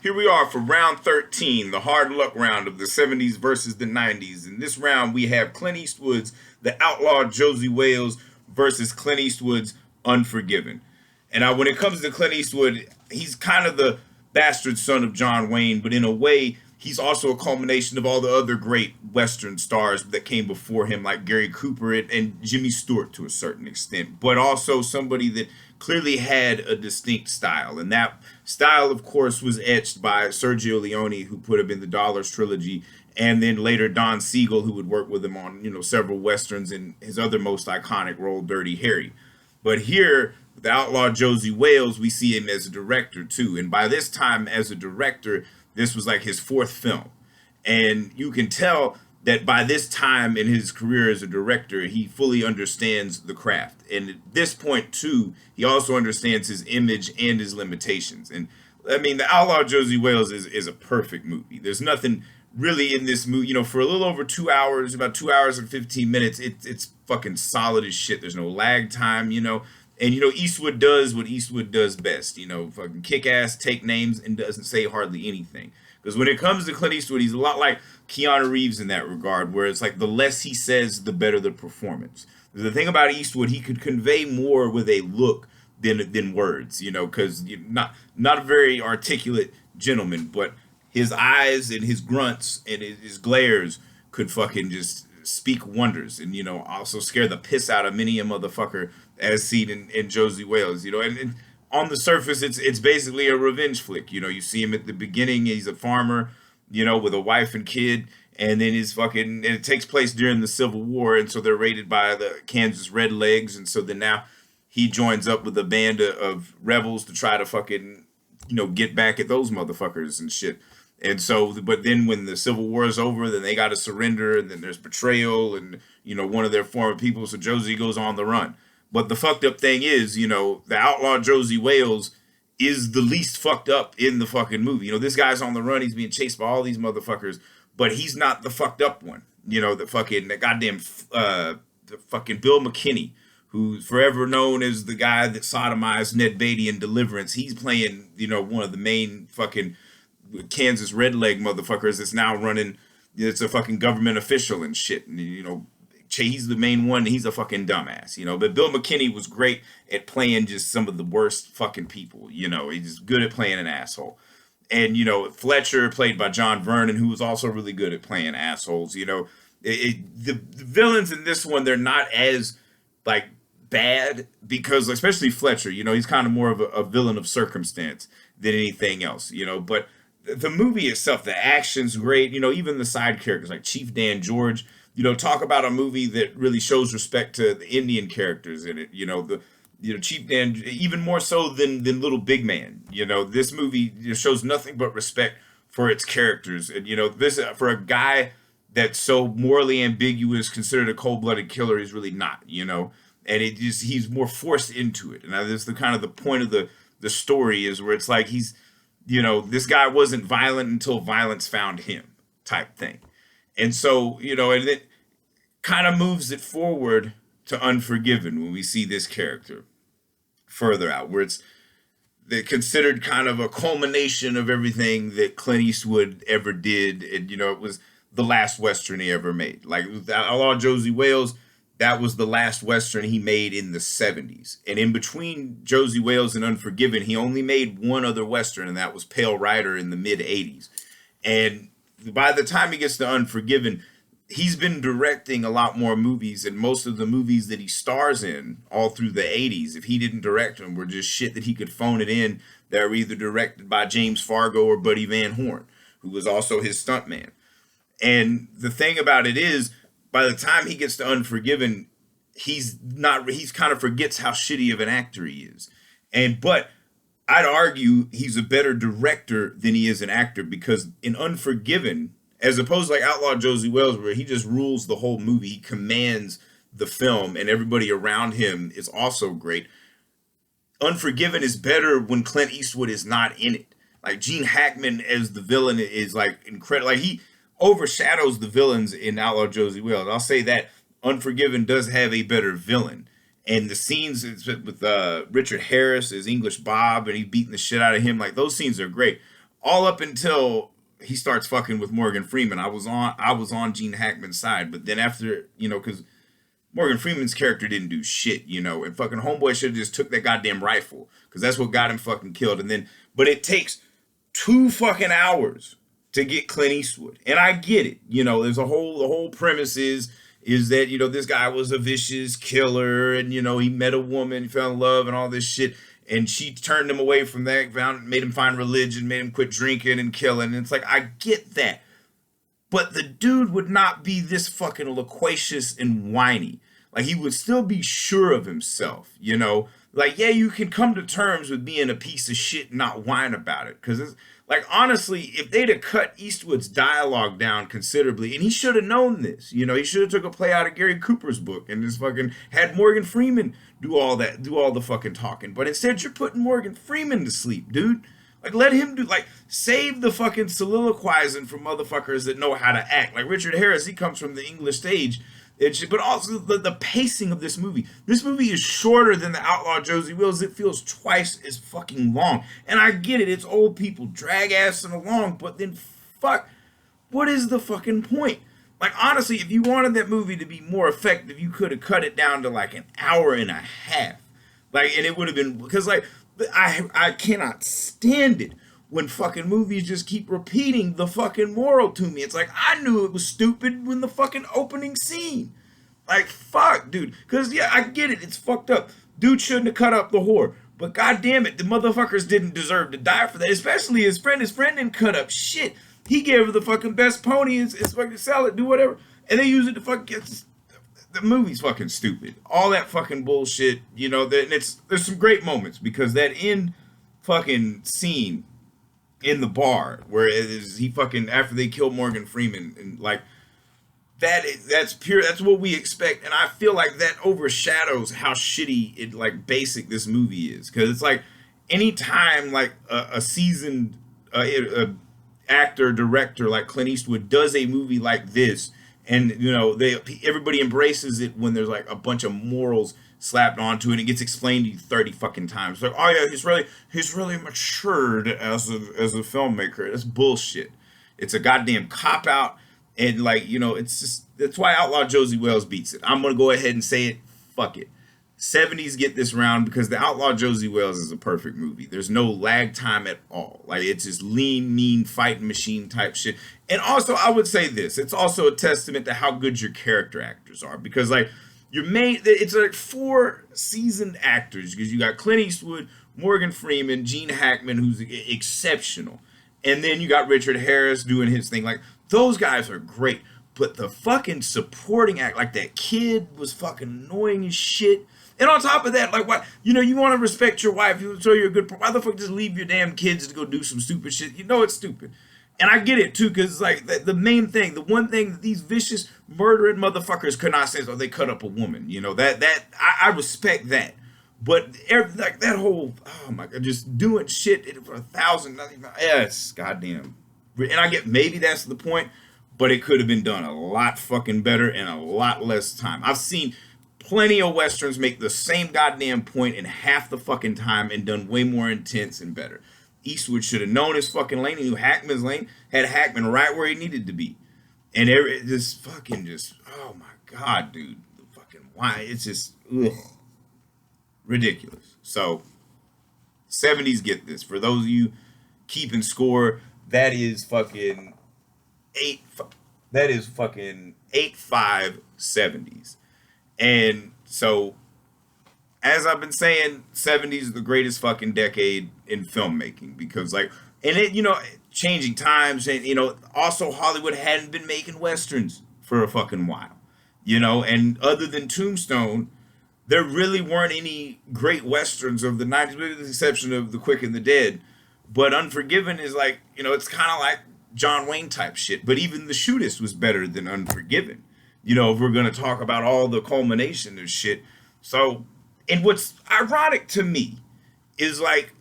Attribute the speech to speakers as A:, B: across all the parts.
A: Here we are for round 13, the hard luck round of the 70s versus the 90s. In this round, we have Clint Eastwood's The Outlaw Josey Wales versus Clint Eastwood's Unforgiven. And when it comes to Clint Eastwood, he's kind of the bastard son of John Wayne, but in a way, he's also a culmination of all the other great Western stars that came before him, like Gary Cooper and Jimmy Stewart to a certain extent, but also somebody that clearly had a distinct style. And that style, of course, was etched by Sergio Leone, who put him in the Dollars trilogy, and then later Don Siegel, who would work with him on, several Westerns and his other most iconic role, Dirty Harry. But here, the Outlaw Josey Wales, we see him as a director too. And by this time, as a director, this was like his fourth film. And you can tell that by this time in his career as a director, he fully understands the craft. And at this point, too, he also understands his image and his limitations. And I mean, The Outlaw Josey Wales is a perfect movie. There's nothing really in this movie, for a little over 2 hours, about 2 hours and 15 minutes, it's fucking solid as shit. There's no lag time, And, Eastwood does what Eastwood does best, fucking kick ass, take names, and doesn't say hardly anything. Because when it comes to Clint Eastwood, he's a lot like Keanu Reeves in that regard, where it's like the less he says, the better the performance. The thing about Eastwood, he could convey more with a look than words, because not a very articulate gentleman, but his eyes and his grunts and his glares could fucking just speak wonders, and also scare the piss out of many a motherfucker, as seen in Josey Wales, and on the surface, it's basically a revenge flick. You see him at the beginning, he's a farmer, with a wife and kid, and then and it takes place during the Civil War, and so they're raided by the Kansas Redlegs, and so then now he joins up with a band of rebels to try to fucking, get back at those motherfuckers and shit. And so, but then when the Civil War is over, then they got to surrender, and then there's betrayal, and, one of their former people, so Josey goes on the run. But the fucked up thing is, the Outlaw Josey Wales is the least fucked up in the fucking movie. This guy's on the run, he's being chased by all these motherfuckers, but he's not the fucked up one. The goddamn Bill McKinney, who's forever known as the guy that sodomized Ned Beatty in Deliverance. He's playing, one of the main fucking Kansas redleg motherfuckers that's now running, it's a fucking government official and shit. And, he's the main one, and he's a fucking dumbass, But Bill McKinney was great at playing just some of the worst fucking people, He's good at playing an asshole. And, Fletcher, played by John Vernon, who was also really good at playing assholes, the villains in this one, they're not as, like, bad, because, especially Fletcher, he's kind of more of a villain of circumstance than anything else, But the movie itself, the action's great, even the side characters, like Chief Dan George, talk about a movie that really shows respect to the Indian characters in it. Chief Dan, even more so than Little Big Man. This movie shows nothing but respect for its characters. And, this, for a guy that's so morally ambiguous, considered a cold-blooded killer, he's really not, And he's more forced into it. And that's the kind of the point of the story, is where it's like this guy wasn't violent until violence found him, type thing. And so, and it kind of moves it forward to Unforgiven when we see this character further out, where they're considered kind of a culmination of everything that Clint Eastwood ever did. And, it was the last Western he ever made. Like, Outlaw Josey Wales, that was the last Western he made in the 70s. And in between Josey Wales and Unforgiven, he only made one other Western, and that was Pale Rider in the mid-80s. And by the time he gets to Unforgiven, he's been directing a lot more movies, and most of the movies that he stars in all through the 80s, if he didn't direct them, were just shit that he could phone it in, that were either directed by James Fargo or Buddy Van Horn, who was also his stuntman. And the thing about it is, by the time he gets to Unforgiven, he's kind of forgets how shitty of an actor he is. But I'd argue he's a better director than he is an actor, because in Unforgiven, as opposed to like Outlaw Josey Wales, where he just rules the whole movie, he commands the film, and everybody around him is also great. Unforgiven is better when Clint Eastwood is not in it. Like, Gene Hackman as the villain is like incredible. Like, he overshadows the villains in Outlaw Josey Wales. I'll say that Unforgiven does have a better villain. And the scenes with Richard Harris as English Bob, and he's beating the shit out of him, like, those scenes are great. all up until he starts fucking with Morgan Freeman. I was on Gene Hackman's side, but then after, because Morgan Freeman's character didn't do shit, and fucking homeboy should have just took that goddamn rifle, because that's what got him fucking killed. And then, but it takes 2 fucking hours to get Clint Eastwood, and I get it. There's the whole premise is that this guy was a vicious killer, and he met a woman, fell in love, and all this shit. And she turned him away from that, made him find religion, made him quit drinking and killing. And it's like, I get that. But the dude would not be this fucking loquacious and whiny. Like, he would still be sure of himself, Like, yeah, you can come to terms with being a piece of shit and not whine about it. Because, it's like, honestly, if they'd have cut Eastwood's dialogue down considerably, and he should have known this, he should have took a play out of Gary Cooper's book and just fucking had Morgan Freeman do all the fucking talking. But instead, you're putting Morgan Freeman to sleep, dude. Like, let him save the fucking soliloquizing for motherfuckers that know how to act. Like Richard Harris, he comes from the English stage. But also the pacing of this movie. This movie is shorter than the Outlaw Josey Wales. It feels twice as fucking long. And I get it. It's old people drag-assing along. But then, fuck, what is the fucking point? Like, honestly, if you wanted that movie to be more effective, you could have cut it down to like an hour and a half. Like, and it would have been, because like, I cannot stand it when fucking movies just keep repeating the fucking moral to me. It's like, I knew it was stupid when the fucking opening scene. Like, fuck, dude. Because, yeah, I get it. It's fucked up. Dude shouldn't have cut up the whore. But goddamn it, the motherfuckers didn't deserve to die for that. Especially his friend. His friend didn't cut up shit. He gave her the fucking best pony. It's fucking sell it, do whatever. And they use it to fucking get... The movie's fucking stupid. All that fucking bullshit, there's some great moments, because that end fucking scene in the bar where he fucking, after they kill Morgan Freeman, and like that's what we expect. And I feel like that overshadows how shitty it, like, basic this movie is, because it's like anytime like a seasoned actor director like Clint Eastwood does a movie like this, and everybody embraces it when there's like a bunch of morals slapped onto it, and it gets explained to you 30 fucking times. Like, oh yeah, he's really matured as a filmmaker. That's bullshit. It's a goddamn cop out, and like, it's just, that's why Outlaw Josey Wales beats it. I'm gonna go ahead and say it. Fuck it. 70s get this round, because the Outlaw Josey Wales is a perfect movie. There's no lag time at all. Like, it's just lean, mean, fighting machine type shit. And also, I would say this. It's also a testament to how good your character actors are. Because, like, it's like 4 seasoned actors. Because you got Clint Eastwood, Morgan Freeman, Gene Hackman, who's exceptional. And then you got Richard Harris doing his thing. Like, those guys are great. But the fucking supporting act, like that kid was fucking annoying as shit. And on top of that, like, why, you want to respect your wife, so you're a good, why the fuck just leave your damn kids to go do some stupid shit? It's stupid. And I get it, too, because, like, the main thing, the one thing that these vicious, murdering motherfuckers could not say is, oh, they cut up a woman. I respect that. But, like, that whole, oh, my God, just doing shit for 1,000, yes, goddamn. And I get, maybe that's the point, but it could have been done a lot fucking better in a lot less time. I've seen plenty of Westerns make the same goddamn point in half the fucking time and done way more intense and better. Eastwood should have known his fucking lane. He knew Hackman's lane, had Hackman right where he needed to be. And oh my God, dude. The fucking why? It's just, ugh, ridiculous. So, 70s get this. For those of you keeping score, that is fucking 8-5 70s. And so, as I've been saying, 70s is the greatest fucking decade in filmmaking, because, like, and it, changing times, and, also Hollywood hadn't been making Westerns for a fucking while, and other than Tombstone, there really weren't any great Westerns of the 90s, with the exception of The Quick and the Dead. But Unforgiven is like, it's kind of like John Wayne type shit. But even The Shootist was better than Unforgiven. If we're going to talk about all the culmination of shit. So, and what's ironic to me is, like,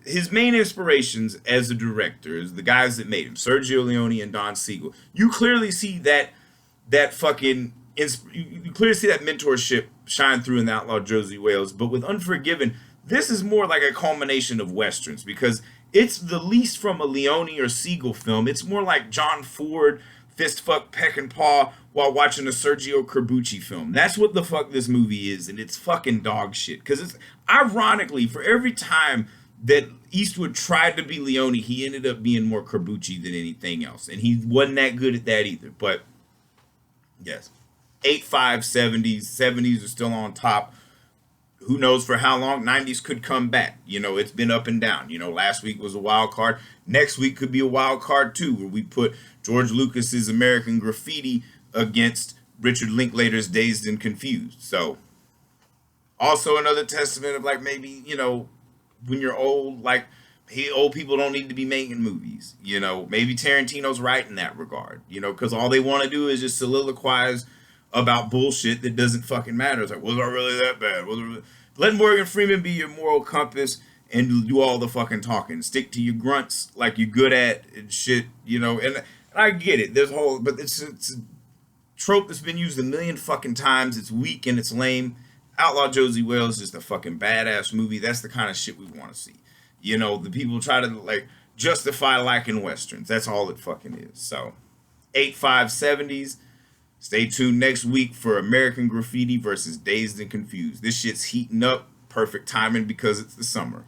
A: his main inspirations as a director is the guys that made him, Sergio Leone and Don Siegel. You clearly see that fucking, you clearly see that mentorship shine through in the Outlaw Josey Wales. But with Unforgiven, this is more like a culmination of Westerns, because It's the least from a Leone or Siegel film. It's more like John Ford fist fuck peck and paw while watching a Sergio Corbucci film. That's what the fuck this movie is, and it's fucking dog shit. Because it's ironically, for every time that Eastwood tried to be Leone, he ended up being more Corbucci than anything else, and he wasn't that good at that either. But yes, 8.5 70s are still on top. Who knows for how long? 90s could come back. You know, it's been up and down. You know, last week was a wild card. Next week could be a wild card too, where we put George Lucas's American Graffiti against Richard Linklater's Dazed and Confused. So, also another testament of like maybe, you know, when you're old, like old people don't need to be making movies. You know, maybe Tarantino's right in that regard. You know, because all they want to do is just soliloquize about bullshit that doesn't fucking matter. It's like, was I really that bad? Let Morgan Freeman be your moral compass and do all the fucking talking. Stick to your grunts like you're good at and shit, you know. And I get it. There's whole, but it's a trope that's been used a million fucking times. It's weak and it's lame. Outlaw Josey Wales is just a fucking badass movie. That's the kind of shit we want to see. You know, the people try to like justify liking westerns. That's all it fucking is. So, 8.5 70s. Stay tuned next week for American Graffiti versus Dazed and Confused. This shit's heating up. Perfect timing because it's the summer.